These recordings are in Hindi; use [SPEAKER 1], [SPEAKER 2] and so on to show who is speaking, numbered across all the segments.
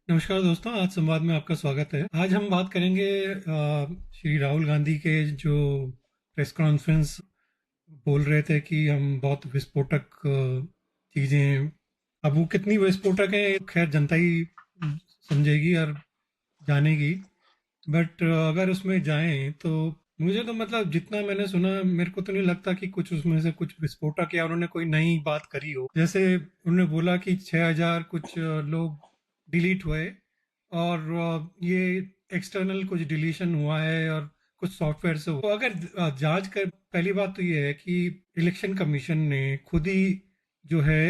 [SPEAKER 1] नमस्कार दोस्तों, आज संवाद में आपका स्वागत है। आज हम बात करेंगे श्री राहुल गांधी के जो प्रेस कॉन्फ्रेंस बोल रहे थे कि हम बहुत विस्फोटक चीज़ें। अब वो कितनी विस्फोटक है खैर जनता ही समझेगी और जानेगी। बट अगर उसमें जाएं तो मुझे तो मतलब जितना मैंने सुना मेरे को तो नहीं लगता कि कुछ उसमें से कुछ विस्फोटक या उन्होंने कोई नई बात करी हो। जैसे उन्होंने बोला कि 6,000 कुछ लोग डिलीट हुए और ये एक्सटर्नल कुछ डिलीशन हुआ है और कुछ सॉफ्टवेयर से हुआ। तो अगर जांच कर, पहली बात तो ये है कि इलेक्शन कमीशन ने खुद ही जो है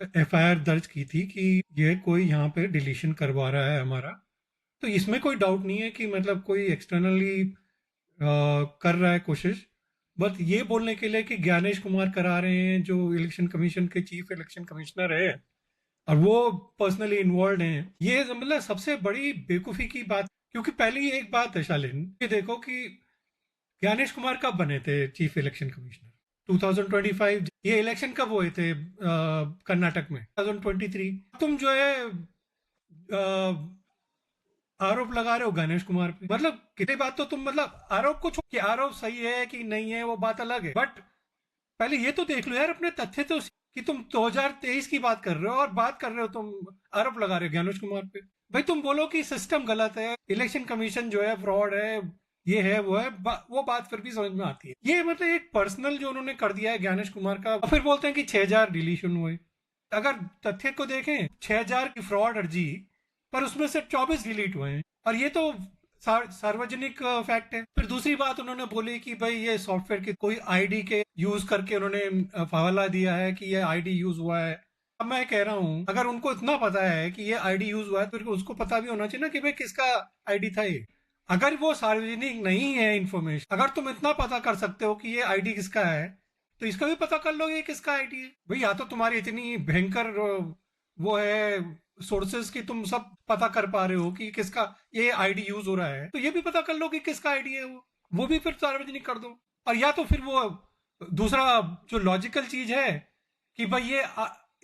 [SPEAKER 1] एफआईआर दर्ज की थी कि ये कोई यहाँ पे डिलीशन करवा रहा है हमारा। तो इसमें कोई डाउट नहीं है कि मतलब कोई एक्सटर्नली कर रहा है कोशिश। बट ये बोलने के लिए कि ज्ञानेश कुमार करा रहे हैं जो इलेक्शन कमीशन के चीफ इलेक्शन कमिश्नर है और वो पर्सनली इन्वॉल्व हैं, ये मतलब सबसे बड़ी बेवकूफ़ी की बात। क्योंकि पहले ही एक बात है शालिन, ये देखो कि ज्ञानेश कुमार कब बने थे चीफ इलेक्शन कमिश्नर? 2025। ये इलेक्शन कब हुए थे कर्नाटक में? 2023। तुम जो है आरोप लगा रहे हो गणेश कुमार पे। मतलब कितनी बात तो तुम मतलब आरोप को छोड़ कि आरोप सही है कि नहीं है वो बात अलग है, बट पहले ये तो देख लो यार अपने तथ्य तो, कि तुम 2023 की बात कर रहे हो और बात कर रहे हो, तुम आरोप लगा रहे हो गणेश कुमार पे। भाई तुम बोलो कि सिस्टम गलत है, इलेक्शन कमीशन जो है फ्रॉड है, ये है वो है, वो बात फिर भी समझ में आती है। ये मतलब एक पर्सनल जो उन्होंने कर दिया है ज्ञानेश कुमार का, और फिर बोलते हैं कि 6,000 डिलीशन हुए। अगर तथ्य को देखें, 6,000 की फ्रॉड अर्जी, पर उसमें से 24 डिलीट हुए हैं, और ये तो सार्वजनिक फैक्ट है। फिर दूसरी बात उन्होंने बोली कि भाई ये सॉफ्टवेयर की कोई आईडी के यूज करके उन्होंने हवाला दिया है कि ये आईडी यूज हुआ है। अब मैं कह रहा हूं, अगर उनको इतना पता है कि ये आईडी यूज हुआ है तो फिर उसको पता भी होना चाहिए ना कि भाई किसका आईडी था ये। अगर वो सार्वजनिक नहीं है इंफॉर्मेशन, अगर तुम इतना पता कर सकते हो कि ये आईडी किसका है, तो इसका भी पता कर लो ये किसका आईडी है। भाई या तो तुम्हारी इतनी भयंकर वो है सोर्सेज की, तुम सब पता कर पा रहे हो कि किसका ये आईडी यूज हो रहा है, तो ये भी पता कर लो कि किसका आईडी है वो भी फिर सार्वजनिक कर दो। और या तो फिर वो दूसरा जो लॉजिकल चीज है कि भाई ये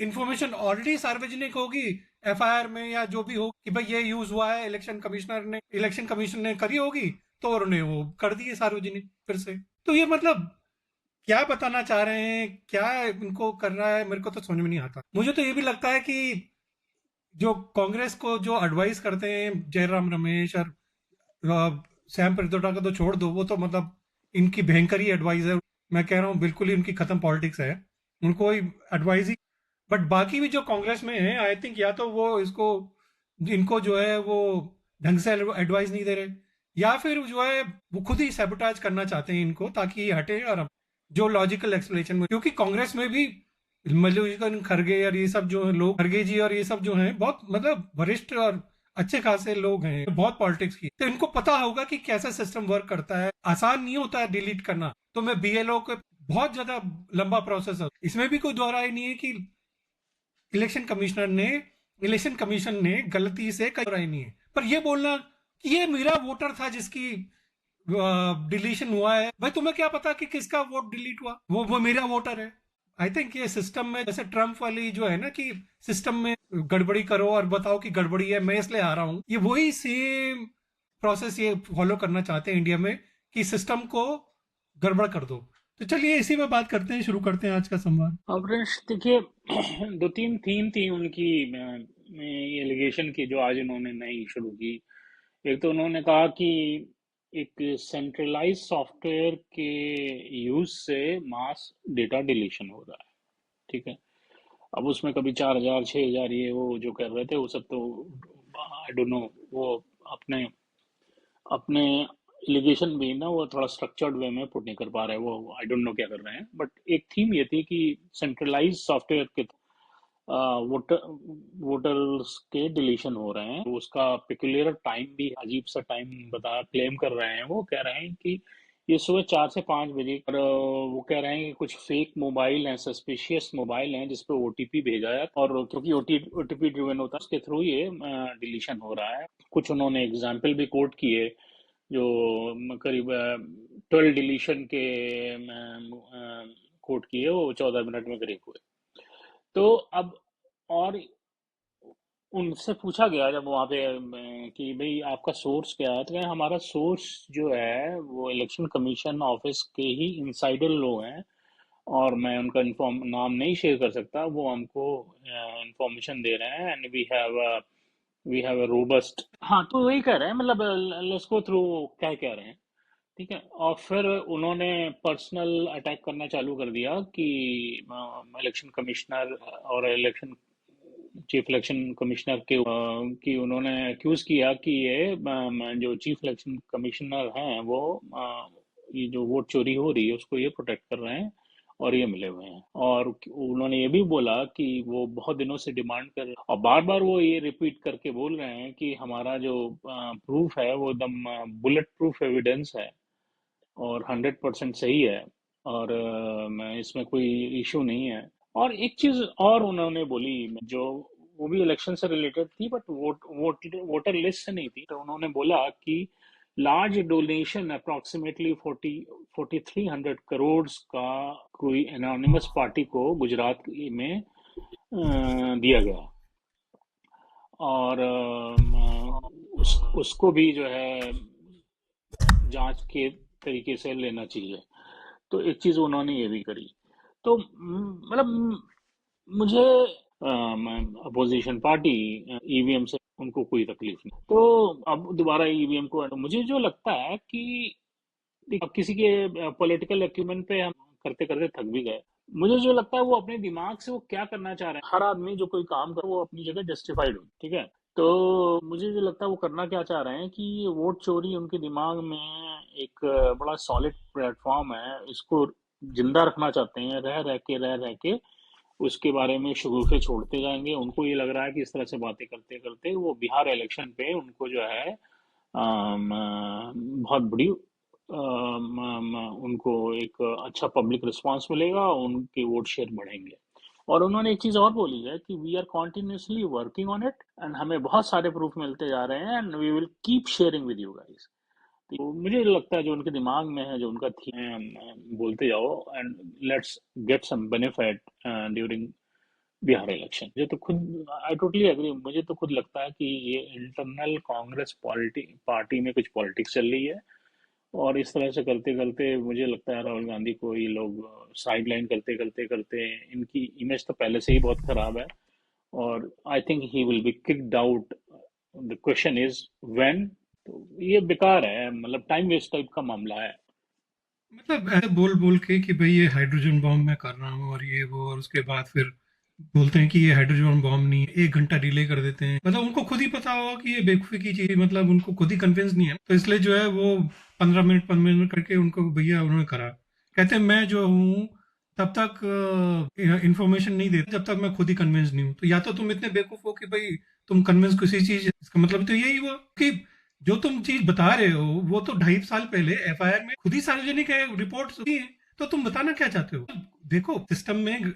[SPEAKER 1] इंफॉर्मेशन ऑलरेडी सार्वजनिक होगी एफआईआर में या जो भी हो, कि भाई ये यूज हुआ है, इलेक्शन कमीशन ने करी होगी, तो उन्होंने वो कर दिए सार्वजनिक फिर से। तो ये मतलब क्या बताना चाह रहे हैं, क्या इनको कर रहा है, मेरे को तो समझ में नहीं आता। मुझे तो ये भी लगता है कि जो कांग्रेस को जो एडवाइस करते हैं जयराम रमेश और सैम पित्रोदा का तो छोड़ दो, वो तो मतलब इनकी भयंकर ही एडवाइस है। मैं कह रहा हूँ बिल्कुल ही उनकी खत्म पॉलिटिक्स है, उनको ही एडवाइस ही। बट बाकी भी जो कांग्रेस में है, आई थिंक या तो वो इसको इनको जो है वो ढंग से एडवाइस नहीं दे रहे, या फिर जो है वो खुद ही सैबोटाज करना चाहते हैं इनको ताकि ये हटे। और जो लॉजिकल एक्सप्लेनेशन में, क्योंकि कांग्रेस में भी मल्लिकार्जुन खड़गे और ये सब जो है लोग, खड़गे जी और ये सब जो हैं बहुत मतलब वरिष्ठ और अच्छे खासे लोग हैं, बहुत पॉलिटिक्स की, तो इनको पता होगा कि कैसे सिस्टम वर्क करता है। आसान नहीं होता है डिलीट करना, तो मैं बीएलओ के बहुत ज्यादा लंबा प्रोसेस है। इसमें भी कोई दो राय नहीं है कि इलेक्शन कमिश्नर ने इलेक्शन कमीशन ने गलती से कई राय नहीं है, पर यह बोलना कि ये मेरा वोटर था जिसकी डिलीशन हुआ है, भाई तुम्हें क्या पता कि किसका वोट डिलीट हुआ? वो मेरा वोटर है। आई थिंक ये सिस्टम में जैसे ट्रम्प वाली जो है ना कि सिस्टम में गड़बड़ी करो और बताओ कि गड़बड़ी है, मैं इसलिए आ रहा हूं, ये वही सेम प्रोसेस ये फॉलो करना चाहते हैं इंडिया में कि सिस्टम को गड़बड़ कर दो। तो चलिए इसी में बात करते हैं, शुरू करते हैं आज का संवाद।
[SPEAKER 2] अवरेश देखिए। दो तीन थीम थी उनकी एलिगेशन की जो आज उन्होंने नई शुरू की। एक तो उन्होंने कहा कि एक सेंट्रलाइज सॉफ्टवेयर के यूज से मास डेटा डिलीशन हो रहा है। ठीक है। अब उसमें कभी 4,000 6,000 ये वो जो कर रहे थे वो सब तो आई डोंट नो। वो अपने अपने एलिगेशन भी ना वो थोड़ा स्ट्रक्चर्ड वे में पुट नहीं कर पा रहे, वो आई डोंट नो क्या कर रहे हैं। बट एक थीम ये थी कि सेंट्रलाइज सॉफ्टवेयर के वोटर वोटर्स के डिलीशन हो रहे हैं। उसका पिकुलियर टाइम भी अजीब सा टाइम बता क्लेम कर रहे हैं। वो कह रहे हैं कि ये सुबह 4 से 5 बजे, और वो कह रहे हैं कि कुछ फेक मोबाइल हैं, सस्पिशियस मोबाइल हैं जिसपे ओटीपी भेजा है, और क्योंकि ओटीपी ड्रिवन होता है उसके थ्रू ये डिलीशन हो रहा है। कुछ उन्होंने एग्जाम्पल भी कोट किए जो करीब 12 डिलीशन के कोट किए, वो 14 मिनट में करीब हुए। तो अब और उनसे पूछा गया जब वहाँ पे कि भाई आपका सोर्स क्या है, तो कहा हमारा सोर्स जो है वो इलेक्शन कमीशन ऑफिस के ही इनसाइडर लोग हैं, और मैं उनका इन्फॉर्म नाम नहीं शेयर कर सकता, वो हमको इंफॉर्मेशन दे रहे हैं, and we have a robust. हाँ, तो वही कह रहे हैं, मतलब लेट्स गो थ्रू क्या कह रहे हैं। ठीक है, और फिर उन्होंने पर्सनल अटैक करना चालू कर दिया कि इलेक्शन कमिश्नर और इलेक्शन चीफ इलेक्शन कमिश्नर के कि उन्होंने एक्यूज किया कि ये जो चीफ इलेक्शन कमिश्नर हैं वो ये जो वोट चोरी हो रही है उसको ये प्रोटेक्ट कर रहे हैं, और ये मिले हुए हैं। और उन्होंने ये भी बोला कि वो बहुत दिनों से डिमांड कर रहे हैं, और बार बार वो ये रिपीट करके बोल रहे हैं कि हमारा जो प्रूफ है वो एकदम बुलेट प्रूफ एविडेंस है और 100% सही है, और इसमें कोई इशू नहीं है। और एक चीज और उन्होंने बोली जो वो भी इलेक्शन से रिलेटेड थी, बट वोटर लिस्ट से नहीं थी, तो उन्होंने बोला कि लार्ज डोनेशन अप्रोक्सीमेटली 4300 करोड़ का कोई एनोनिमस पार्टी को गुजरात में दिया गया, और उसको भी जो है जांच के तरीके से लेना चाहिए। तो एक चीज उन्होंने ये भी करी। तो मतलब मुझे अपोजिशन पार्टी ईवीएम से उनको कोई तकलीफ नहीं, तो अब दोबारा ईवीएम को मुझे जो लगता है कि अब किसी के पॉलिटिकल एक्यूमेंट पे हम करते करते थक भी गए। मुझे जो लगता है वो अपने दिमाग से वो क्या करना चाह रहे हैं, हर आदमी जो कोई काम करे वो अपनी जगह जस्टिफाइड हो, ठीक है। तो मुझे जो लगता है वो करना क्या चाह रहे हैं कि ये वोट चोरी उनके दिमाग में एक बड़ा सॉलिड प्लेटफॉर्म है, इसको जिंदा रखना चाहते हैं, रह रह के उसके बारे में शगुफे छोड़ते जाएंगे। उनको ये लग रहा है कि इस तरह से बातें करते करते वो बिहार इलेक्शन पे उनको जो है बहुत बड़ी उनको एक अच्छा पब्लिक रिस्पांस मिलेगा, उनके वोट शेयर बढ़ेंगे। और उन्होंने एक चीज और बोली है कि we are continuously working on it, and हमें बहुत सारे प्रूफ मिलते जा रहे हैं, and we will keep sharing with you guys. तो मुझे लगता है जो उनके दिमाग में है, जो उनका थीम बोलते जाओ, and let's get some benefit during Bihar election. मुझे तो खुद आई टोटली एग्री, मुझे तो खुद लगता है कि ये इंटरनल कांग्रेस पार्टी में कुछ पॉलिटिक्स चल रही है, और इस तरह से करते करते मुझे लगता है राहुल गांधी को ये लोग साइड लाइन करते करते करते इनकी इमेज तो पहले से ही बहुत खराब है, और I think he will be kicked out. The question is when. तो ये बेकार है, मतलब टाइम वेस्ट टाइप का मामला है।
[SPEAKER 1] मतलब ऐसे बोल बोल के कि भाई ये हाइड्रोजन बॉम्ब मैं कर रहा हूँ और ये वो, और उसके बाद फिर बोलते हैं कि ये हाइड्रोजन बॉम्ब नहीं है, 1 घंटा डिले कर देते हैं। मतलब उनको खुद ही पता होगा कि ये बेवकूफी की चीज, मतलब उनको खुद ही कन्विंस नहीं है, तो इसलिए जो है वो 15 मिनट करके उनको भैया उन्होंने करा। कहते हैं मैं जो हूँ तब तक इंफॉर्मेशन नहीं देते जब तक मैं खुद ही कन्विंस नहीं हूँ। तो या तो तुम इतने बेवकूफ हो कि भाई तुम कन्विंस किसी चीज, इसका मतलब तो यही हुआ कि जो तुम चीज बता रहे हो वो तो 2.5 साल पहले एफआईआर में खुद ही सार्वजनिक है, रिपोर्ट दी है। तो तुम बताना क्या चाहते हो? देखो सिस्टम में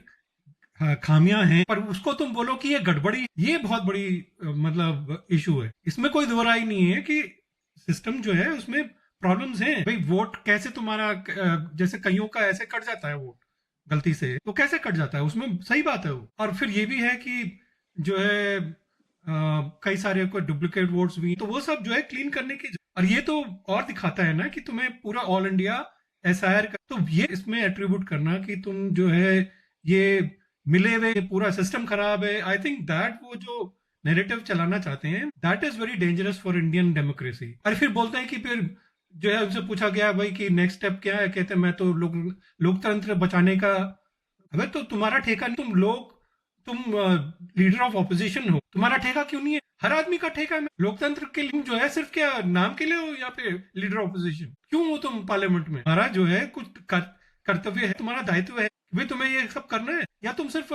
[SPEAKER 1] खामियां हैं, पर उसको तुम बोलो कि ये गड़बड़ी, ये बहुत बड़ी मतलब इशू है। इसमें कोई दो राय नहीं है कि सिस्टम जो है उसमें प्रॉब्लम्स हैं। भाई वोट कैसे तुम्हारा जैसे कईयों का ऐसे कट जाता है वोट गलती से, तो कैसे कट जाता है, उसमें सही बात है वो। और फिर ये भी है कि जो है कई सारे को डुप्लीकेट वोट्स भी, तो वो सब जो है क्लीन करने की। और ये तो और दिखाता है ना कि तुम्हें पूरा ऑल इंडिया एसआईआर का, तो ये इसमें एट्रीब्यूट करना कि तुम जो है ये मिले हुए पूरा सिस्टम खराब है, आई थिंक दैट वो जो नैरेटिव चलाना चाहते हैं that is very dangerous for Indian democracy. और फिर बोलते हैं कि फिर जो है उनसे पूछा गया भाई कि नेक्स्ट स्टेप क्या है, कहते हैं मैं तो लोकतंत्र बचाने का। अबे तो तुम्हारा ठेका नहीं, तुम लीडर ऑफ ऑपोजिशन हो, तुम्हारा ठेका क्यों नहीं है? हर आदमी का ठेका है लोकतंत्र के लिए। जो है सिर्फ क्या नाम के लिए हो या फिर लीडर ऑपोजिशन क्यों हो तुम पार्लियामेंट में? तुम्हारा जो है कुछ कर्तव्य है, तुम्हारा दायित्व है भाई तुम्हें ये सब करना है, या तुम सिर्फ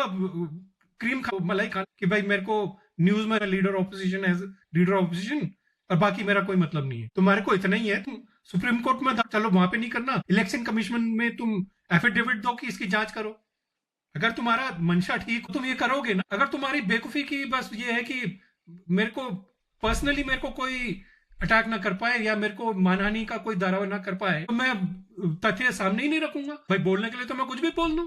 [SPEAKER 1] क्रीम खा मलाई खा कि भाई मेरे को न्यूज में leader opposition as leader opposition और बाकी मेरा कोई मतलब नहीं है। तुम्हारे को इतना ही है, तुम सुप्रीम कोर्ट में चलो वहां पे नहीं करना, इलेक्शन कमीशन में तुम एफिडेविट दो कि इसकी जांच करो। अगर तुम्हारा मंशा ठीक तुम ये करोगे ना। अगर तुम्हारी बेवकूफी की बस ये है कि मेरे को पर्सनली मेरे को कोई अटैक ना कर पाए या मेरे को मानहानि का कोई दावा ना कर पाए, तो मैं तथ्य सामने ही नहीं रखूंगा। भाई बोलने के लिए तो मैं कुछ भी बोल दूं,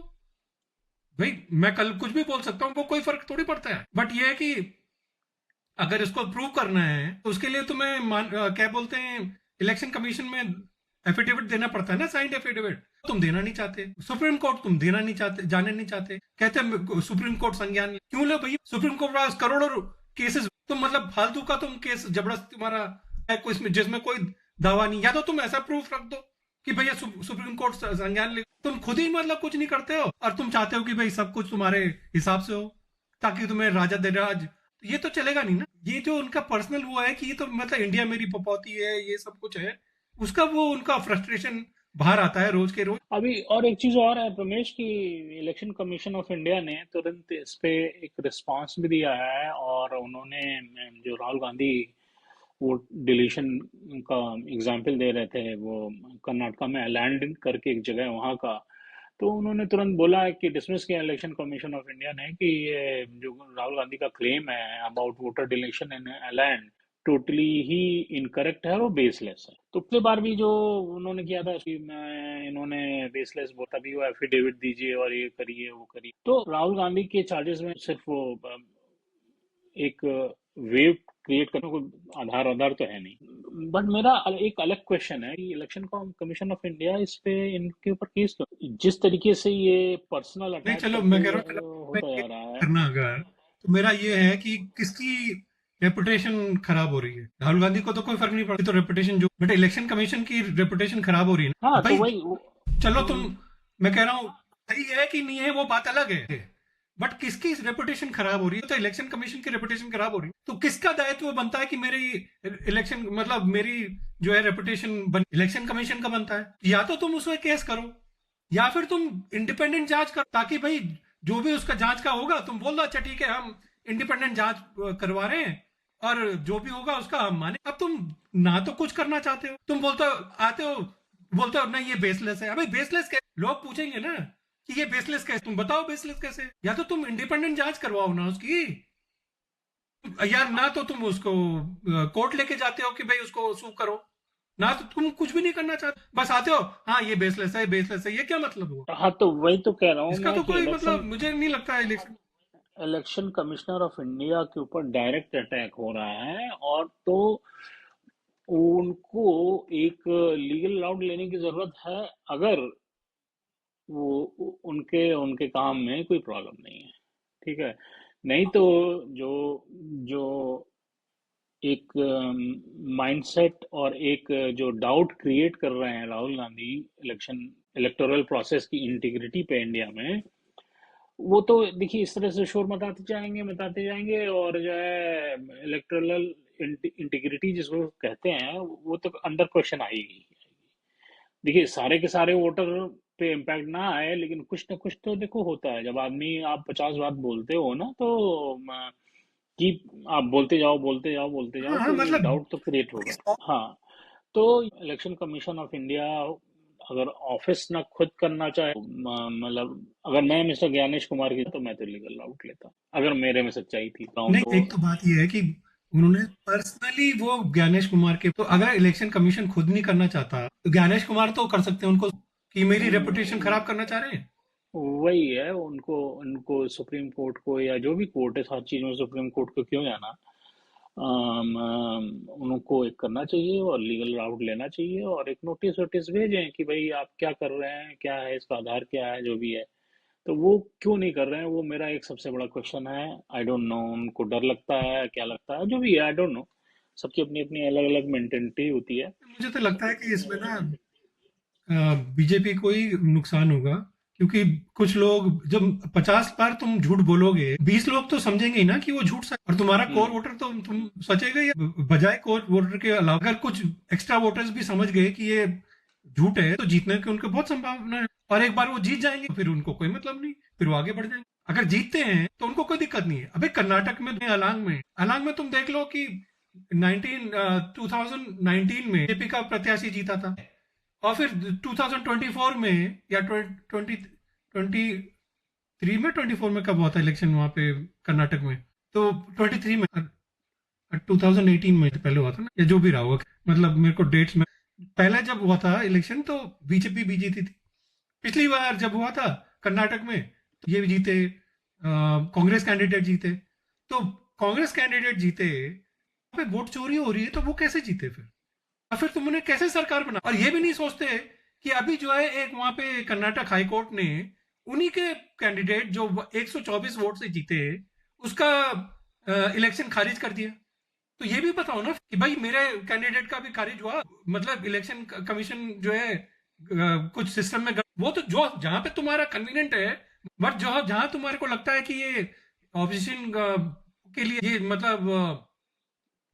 [SPEAKER 1] भाई मैं कल कुछ भी बोल सकता हूं, वो कोई फर्क थोड़ी पड़ता है। बट ये है कि अगर इसको प्रूव करना है तो उसके लिए तुम्हें क्या बोलते हैं, इलेक्शन कमीशन में एफिडेविट देना पड़ता है ना, साइंड एफिडेविट। तुम देना नहीं चाहते, सुप्रीम कोर्ट तुम देना नहीं चाहते, जाने नहीं चाहते, कहते हैं सुप्रीम कोर्ट संज्ञान ले। क्यों ले भैया, सुप्रीम कोर्ट पास करोड़ों केसेस, तुम मतलब फालतू का तुम केस जबरदस्ती तुम्हारा है कोई इसमें जिसमें कोई दावा नहीं, या तो तुम ऐसा प्रूफ रख दो कि भैया सुप्रीम कोर्ट संज्ञान ले। तुम खुद ही मतलब कुछ नहीं करते हो और तुम चाहते हो कि भाई सब कुछ तुम्हारे हिसाब से हो ताकि तुम्हें राजा दे राज, ये तो चलेगा नहीं ना। ये जो उनका पर्सनल वो है कि ये तो मतलब इंडिया मेरी पपौती है, ये सब कुछ है, उसका वो उनका फ्रस्ट्रेशन बाहर आता है रोज के रोज।
[SPEAKER 2] अभी और एक चीज और है रमेश की, इलेक्शन कमीशन ऑफ इंडिया ने तुरंत इस पे एक रिस्पांस भी दिया है, और उन्होंने जो राहुल गांधी वो डिलीशन का एग्जाम्पल दे रहे थे, वो कर्नाटका में लैंड करके एक जगह है वहाँ का, तो उन्होंने तुरंत बोला है कि डिसमिस किया इलेक्शन कमीशन ऑफ इंडिया ने कि ये जो राहुल गांधी का क्लेम है about voter deletion in land totally he incorrect है और बेसलेस है। तो पिछली बार भी जो उन्होंने किया था कि इन्होंने बेसलेस बोला, तभी वो एफिडेविट दीजिए और ये करिए वो करिए। तो राहुल गांधी के चार्जेस में सिर्फ वो एक वेव क्रिएट करने को आधार तो है नहीं। बट मेरा एक अलग क्वेश्चन है कि इलेक्शन कमीशन ऑफ इंडिया इस पे इनके ऊपर केस क्यों, जिस तरीके से ये पर्सनल
[SPEAKER 1] नहीं
[SPEAKER 2] अटैक
[SPEAKER 1] चलो मैं
[SPEAKER 2] करके
[SPEAKER 1] कह रहा हूँ, चलो मैं
[SPEAKER 2] होता
[SPEAKER 1] ये
[SPEAKER 2] जा रहा है।
[SPEAKER 1] करना अगर तो मेरा ये है कि किसकी रेपुटेशन खराब हो रही है। राहुल गांधी को तो कोई फर्क नहीं पड़ता, तो रेपुटेशन जो, बट इलेक्शन कमीशन की रेपुटेशन खराब हो रही है ना
[SPEAKER 2] हाँ, तो
[SPEAKER 1] भाई।
[SPEAKER 2] वही
[SPEAKER 1] चलो तुम, मैं कह रहा हूँ सही है कि नहीं है वो बात अलग है, बट किसकी रेपुटेशन खराब हो रही है, तो इलेक्शन कमीशन की रेपुटेशन खराब हो रही है, तो किसका दायित्व बनता है कि मेरी इलेक्शन मतलब मेरी जो है रेपुटेशन इलेक्शन कमीशन का बनता है। या तो तुम उसमें केस करो या फिर तुम इंडिपेंडेंट जांच करो, ताकि भाई जो भी उसका जांच का होगा तुम बोल दो अच्छा ठीक है हम इंडिपेंडेंट जांच करवा रहे हैं और जो भी होगा उसका हम माने। अब तुम ना तो कुछ करना चाहते हो, तुम बोलते हो आते हो बोलते हो नहीं ये बेसलेस है। अबे बेसलेस कैसे, लोग पूछेंगे ना कि ये बेसलेस कैसे, तुम बताओ बेसलेस कैसे। या तो तुम इंडिपेंडेंट जांच करवाओ ना उसकी, यार ना तो तुम उसको कोर्ट लेके जाते हो कि भाई उसको सू करो, ना तो तुम कुछ भी नहीं करना चाहते, बस आते हो हाँ ये बेसलेस है बेसलेस है, ये क्या मतलब हुआ।
[SPEAKER 2] हाँ, तो वही तो कह रहा हूँ
[SPEAKER 1] इसका
[SPEAKER 2] मैं
[SPEAKER 1] तो
[SPEAKER 2] कि
[SPEAKER 1] कोई
[SPEAKER 2] इलेक्शन
[SPEAKER 1] मतलब मुझे नहीं लगता है election.
[SPEAKER 2] Election commissioner of India के ऊपर डायरेक्ट अटैक हो रहा है, और तो उनको एक लीगल राउट लेने की जरूरत है अगर वो उनके उनके काम में कोई प्रॉब्लम नहीं है, ठीक है। नहीं तो जो जो एक माइंडसेट और एक जो डाउट क्रिएट कर रहे हैं राहुल गांधी इलेक्टोरल प्रोसेस की इंटीग्रिटी पे इंडिया में, वो तो देखिए इस तरह से शोर मचाते जाएंगे, और जो है इलेक्टोरल इंटीग्रिटी जिसको कहते हैं वो तो अंडर क्वेश्चन आएगी। देखिए सारे के सारे वोटर पे इम्पैक्ट ना आए, लेकिन कुछ ना कुछ तो देखो होता है। जब आदमी आप 50 बात बोलते हो ना, तो कि आप बोलते जाओ
[SPEAKER 1] हाँ हाँ
[SPEAKER 2] तो एक
[SPEAKER 1] मतलब
[SPEAKER 2] डाउट तो क्रिएट होगा। हाँ, तो इलेक्शन कमीशन ऑफ इंडिया अगर ऑफिस ना खुद करना चाहे, मतलब अगर मैं मिस्टर ज्ञानेश कुमार की तो मैं तो लीगल राउट लेता, अगर मेरे में सच्चाई थी
[SPEAKER 1] नहीं,
[SPEAKER 2] तो।
[SPEAKER 1] एक तो बात ये है कि उन्होंने पर्सनली वो ज्ञानेश कुमार के, तो अगर इलेक्शन कमीशन खुद नहीं करना चाहता तो ज्ञानेश कुमार तो कर सकते हैं उनको कि मेरी रेपुटेशन खराब करना चाह रहे हैं।
[SPEAKER 2] वही है, उनको उनको सुप्रीम कोर्ट को या जो भी कोर्ट है, हर चीज में सुप्रीम कोर्ट को क्यों जाना। उनको एक करना चाहिए और लीगल राउट लेना चाहिए, और एक नोटिस वोटिस भेजें कि भाई आप क्या कर रहे हैं, क्या है इसका आधार, क्या है जो भी है। तो वो क्यों नहीं कर रहे हैं, वो मेरा एक सबसे बड़ा क्वेश्चन है। आई डोंट नो, उनको डर लगता है, क्या लगता है, जो भी है आई डोंट नो। सबकी अपनी अपनी अलग अलग मेंटेलिटी होती है।
[SPEAKER 1] मुझे तो लगता है कि इसमें ना बीजेपी को ही नुकसान होगा, क्योंकि कुछ लोग जब 50 बार तुम झूठ बोलोगे 20 लोग तो समझेंगे ही ना कि वो झूठ सच, और तुम्हारा कोर
[SPEAKER 2] हम्म।
[SPEAKER 1] वोटर तो तुम सचेगा ही। बजाय कोर वोटर के अलावा अगर कुछ एक्स्ट्रा वोटर्स भी समझ गए कि ये झूठ है तो जीतने की उनके बहुत संभावना है, और एक बार वो जीत जाएंगे फिर उनको कोई मतलब नहीं, फिर वो आगे बढ़ जाएंगे। अगर जीतते हैं तो उनको कोई दिक्कत नहीं है। अबे कर्नाटक में अलांग में तुम देख लो कि 2019 में बीजेपी का प्रत्याशी जीता था, और फिर 2024 में या 2023 में, 24 में कब हुआ था इलेक्शन वहां पे कर्नाटक में, तो 23 में 2018 में पहले हुआ था ना, या जो भी रहा होगा, मतलब मेरे को डेट्स में, पहले जब हुआ था इलेक्शन तो बीजेपी भी जीती थी। पिछली बार जब हुआ था कर्नाटक में तो ये भी जीते, कांग्रेस कैंडिडेट जीते। तो कांग्रेस कैंडिडेट जीते, पे वोट चोरी हो रही है, तो वो कैसे जीते फिर? और फिर तुमने कैसे सरकार बना? और ये भी नहीं सोचते कि अभी जो है एक वहां पे कर्नाटक हाई कोर्ट ने उन्हीं के कैंडिडेट जो 124 वोट से जीते, उसका इलेक्शन खारिज कर दिया। तो ये भी बताओ ना कि भाई मेरे कैंडिडेट का भी खारिज हुआ, मतलब इलेक्शन कमीशन जो है कुछ सिस्टम में वो तो जो जहां पे तुम्हारा कन्वीनियंट है, बट जो जहां तुम्हारे को लगता है कि ये ऑपोजिशन के लिए ये मतलब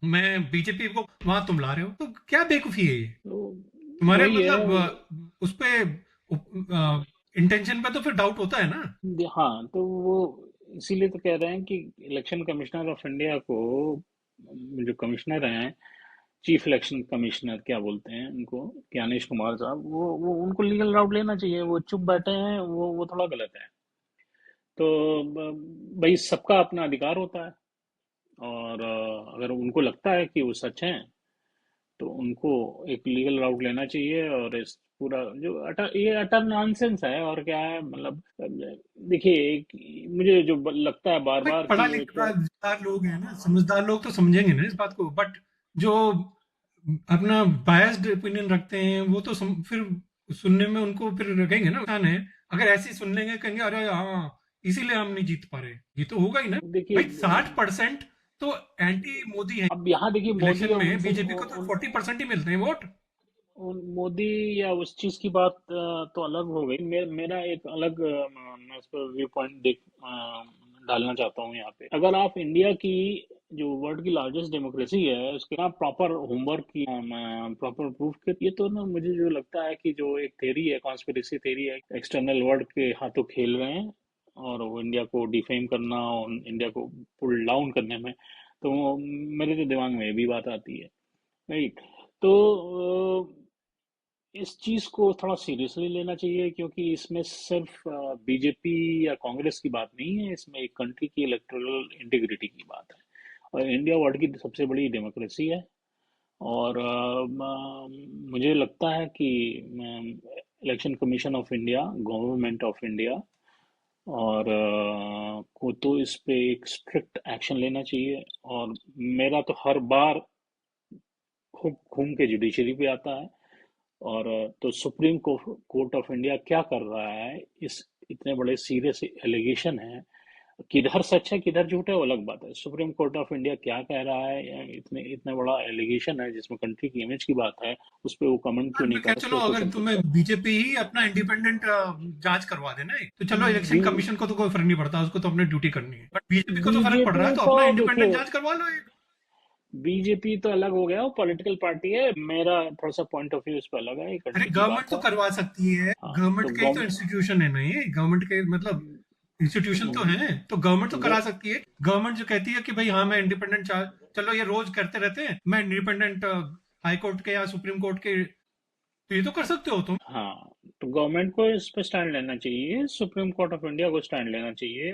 [SPEAKER 1] मैं बीजेपी को वहां तुम ला रहे हो, तो क्या बेवकूफी है ये
[SPEAKER 2] तो
[SPEAKER 1] तुम्हारे
[SPEAKER 2] वही है।
[SPEAKER 1] मतलब उस पे इंटेंशन पे तो फिर डाउट होता है ना।
[SPEAKER 2] हाँ, तो वो इसीलिए तो कह रहे हैं कि इलेक्शन कमिश्नर ऑफ इंडिया को, जो कमिश्नर हैं, चीफ इलेक्शन कमिश्नर क्या बोलते हैं उनको, ज्ञानेश कुमार साहब, वो उनको लीगल राउट लेना चाहिए। वो चुप बैठे हैं, वो थोड़ा गलत है। तो भाई सबका अपना अधिकार होता है, और अगर उनको लगता है कि वो सच हैं तो उनको एक लीगल राउट लेना चाहिए। और इस पूरा जो ये अटर नॉनसेंस है, और क्या है मतलब। देखिए, मुझे जो लगता है बार
[SPEAKER 1] भाई
[SPEAKER 2] बार
[SPEAKER 1] पढ़ा
[SPEAKER 2] कि एक,
[SPEAKER 1] लिखा लोग हैं ना, समझदार लोग तो समझेंगे ना इस बात को, बट जो अपना बायस्ड ओपिनियन रखते हैं वो तो फिर सुनने में उनको फिर रखेंगे ना, नुकसान है। अगर ऐसे ही सुन लेंगे, कहेंगे अरे हाँ इसीलिए हम नहीं जीत पा रहे, ये तो होगा ही ना।
[SPEAKER 2] देखिए,
[SPEAKER 1] भाई 60% तो एंटी मोदी है
[SPEAKER 2] अब यहाँ देखिए मोदी
[SPEAKER 1] इलेक्शन
[SPEAKER 2] और
[SPEAKER 1] में,
[SPEAKER 2] उनसे
[SPEAKER 1] बीजेपी को तो 40% ही मिलते हैं वोट।
[SPEAKER 2] मोदी या उस चीज की बात तो अलग हो गई। मेरा एक अलग मैं इस पर व्यू पॉइंट डालना चाहता हूँ यहाँ पे। अगर आप इंडिया की, जो वर्ल्ड की लार्जेस्ट डेमोक्रेसी है, उसके आप प्रॉपर होमवर्क की, प्रॉपर प्रूफ के, ये तो ना मुझे जो लगता है कि जो एक थेरी है, कॉन्स्पिरेसी थेरी है, एक्सटर्नल वर्ल्ड के हाथों खेल रहे हैं, और वो इंडिया को डिफेम करना और इंडिया को पुल डाउन करने में। तो मेरे तो दिमाग में ये भी बात आती है, राइट। तो इस चीज को थोड़ा सीरियसली लेना चाहिए, क्योंकि इसमें सिर्फ बीजेपी या कांग्रेस की बात नहीं है, इसमें एक कंट्री की इलेक्टोरल इंटीग्रिटी की बात है। और इंडिया वर्ल्ड की सबसे बड़ी डेमोक्रेसी है। और मुझे लगता है कि election commission of India, government of India, और को तो इस पे एक स्ट्रिक्ट एक्शन लेना चाहिए। और मेरा तो हर बार घूम घूम के जुडिशरी पे आता है। और तो सुप्रीम कोर्ट ऑफ इंडिया क्या कर रहा है, इस इतने बड़े सीरियस एलिगेशन है, किधर सच है किधर झूठ है वो अलग बात है। सुप्रीम कोर्ट ऑफ इंडिया क्या कह रहा है, या इतना बड़ा एलिगेशन है जिसमें कंट्री की इमेज की बात है, उस पर वो कमेंट क्यों नहीं
[SPEAKER 1] खैर
[SPEAKER 2] कर
[SPEAKER 1] चलो,
[SPEAKER 2] रहे?
[SPEAKER 1] अगर तुम्हें बीजेपी ही अपना इंडिपेंडेंट जांच करवा देना है, तो चलो इलेक्शन
[SPEAKER 2] बी
[SPEAKER 1] कमीशन को तो कोई फर्क नहीं पड़ता, उसको तो अपनी ड्यूटी करनी है, बट बीजेपी को तो फर्क पड़ रहा है,
[SPEAKER 2] बीजेपी
[SPEAKER 1] तो
[SPEAKER 2] तो
[SPEAKER 1] अपना इंडिपेंडेंट
[SPEAKER 2] देखिए,
[SPEAKER 1] जांच करवा लो एक।
[SPEAKER 2] बीजेपी तो अलग हो गया, वो पॉलिटिकल पार्टी है। मेरा थोड़ा सा पॉइंट ऑफ व्यू इस पर अलग है, ये
[SPEAKER 1] अरे
[SPEAKER 2] कंट्री की
[SPEAKER 1] गवर्नमेंट
[SPEAKER 2] बात
[SPEAKER 1] तो
[SPEAKER 2] है।
[SPEAKER 1] करवा सकती है,
[SPEAKER 2] हाँ, तो
[SPEAKER 1] गवर्नमेंट के ही तो
[SPEAKER 2] गवर्नमेंट,
[SPEAKER 1] इंस्टीट्यूशन है ना ये, गवर्नमेंट के मतलब इंस्टीट्यूशन तो हैं, तो गवर्नमेंट तो करा सकती है। गवर्नमेंट जो कहती है कि भाई हाँ मैं इंडिपेंडेंट, चलो ये रोज करते रहते हैं, मैं इंडिपेंडेंट हाई कोर्ट के या सुप्रीम कोर्ट के, तो ये तो कर सकते हो तुम।
[SPEAKER 2] हाँ, तो गवर्नमेंट को इस पर स्टैंड लेना चाहिए, सुप्रीम कोर्ट ऑफ इंडिया को स्टैंड लेना चाहिए।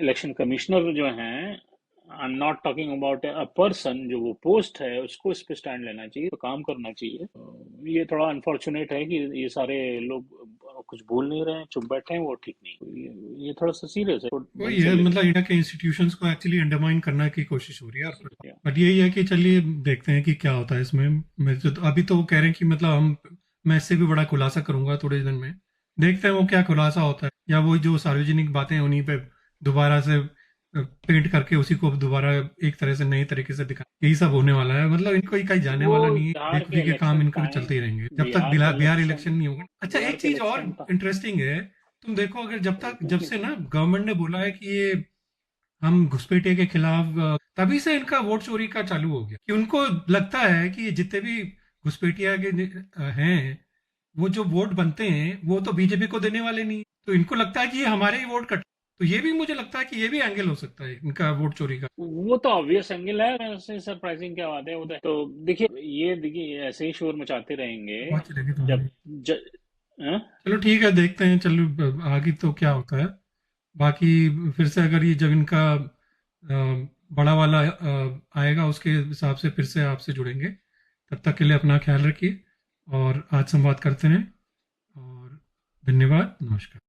[SPEAKER 2] इलेक्शन कमिश्नर जो हैं, I am not talking about a person, जो वो पोस्ट है उसको इस पे स्टैंड लेना चाहिए, तो काम करना चाहिए। ये थोड़ा अनफॉर्चुनेट है कि ये सारे लोग कुछ बोल नहीं रहे हैं, चुप बैठे हैं, वो ठीक नहीं। ये थोड़ा सा सीरियस है, तो ढंग
[SPEAKER 1] वही
[SPEAKER 2] से
[SPEAKER 1] है,
[SPEAKER 2] लेना
[SPEAKER 1] मतलब इंडिया के इंस्टीट्यूशंस को एक्चुअली अंडरमाइन करने की कोशिश हो रही है, और
[SPEAKER 2] चाहिए।
[SPEAKER 1] बट यही है कि चलिए देखते हैं कि क्या होता है इसमें। मैं तो अभी तो वो कह रहे हैं कि मतलब मैं इससे भी बड़ा खुलासा करूंगा थोड़े दिन में, देखते हैं वो क्या खुलासा होता है, या वो जो सार्वजनिक बातें हैं उन्हीं पे दोबारा से पेंट करके उसी को दोबारा एक तरह से नए तरीके से दिखा, यही सब होने वाला है। मतलब इनको ही कहीं जाने
[SPEAKER 2] वो
[SPEAKER 1] वाला नहीं है,
[SPEAKER 2] बिहार के
[SPEAKER 1] बेवकूफी के काम
[SPEAKER 2] इलेक्शन
[SPEAKER 1] इनके
[SPEAKER 2] टाइम,
[SPEAKER 1] चलते ही रहेंगे जब तक
[SPEAKER 2] बिहार के
[SPEAKER 1] बिहार
[SPEAKER 2] इलेक्शन
[SPEAKER 1] इलेक्शन नहीं होगा। अच्छा
[SPEAKER 2] बिहार
[SPEAKER 1] एक
[SPEAKER 2] के
[SPEAKER 1] चीज और
[SPEAKER 2] इलेक्शन था।
[SPEAKER 1] इंटरेस्टिंग है, तुम देखो अगर जब से ना गवर्नमेंट ने बोला है कि ये हम घुसपैठिए के खिलाफ तभी से इनका वोट चोरी का चालू हो गया, कि उनको लगता है कि ये जितने भी घुसपैठिया के हैं, वो जो वोट बनते हैं वो तो बीजेपी को देने वाले नहीं, तो इनको लगता है कि ये हमारे ही वोट कट, तो ये भी मुझे लगता है कि ये भी एंगल हो सकता है इनका वोट चोरी का।
[SPEAKER 2] वो तो ऑब्वियस एंगल है, वैसे सरप्राइजिंग क्या बात है वो तो देखिए, देखिए ऐसे ही शोर मचाते रहेंगे
[SPEAKER 1] बहुत चलेगी
[SPEAKER 2] जब
[SPEAKER 1] तुम्हारी।
[SPEAKER 2] हाँ?
[SPEAKER 1] चलो ठीक है, देखते हैं, चलो आगे तो क्या होता है। बाकी फिर से अगर ये जब इनका बड़ा वाला आएगा उसके हिसाब से फिर से आपसे जुड़ेंगे। तब तक के लिए अपना ख्याल रखिए और आज संवाद करते रहें, और धन्यवाद, नमस्कार।